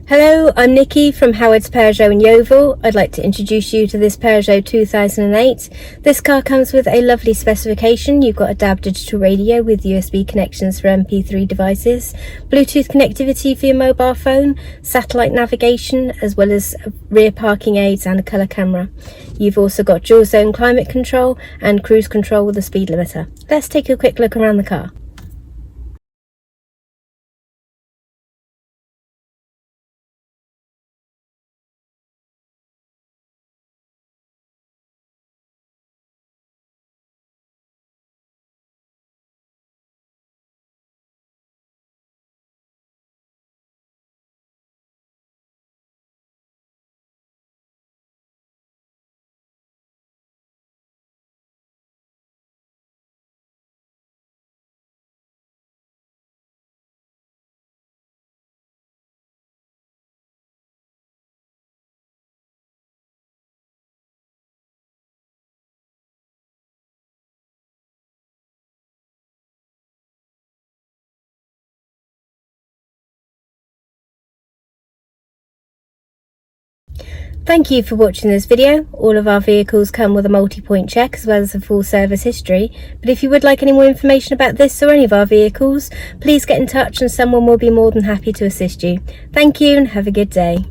Hello, I'm Nikki from Howard's Peugeot in Yeovil. I'd like to introduce you to this Peugeot 2008. This car comes with a lovely specification. You've got a DAB digital radio with USB connections for MP3 devices, Bluetooth connectivity for your mobile phone, satellite navigation, as well as rear parking aids and a colour camera. You've also got dual zone climate control and cruise control with a speed limiter. Let's take a quick look around the car. Thank you for watching this video. All of our vehicles come with a multi-point check as well as a full service history. But if you would like any more information about this or any of our vehicles, please get in touch and someone will be more than happy to assist you. Thank you and have a good day.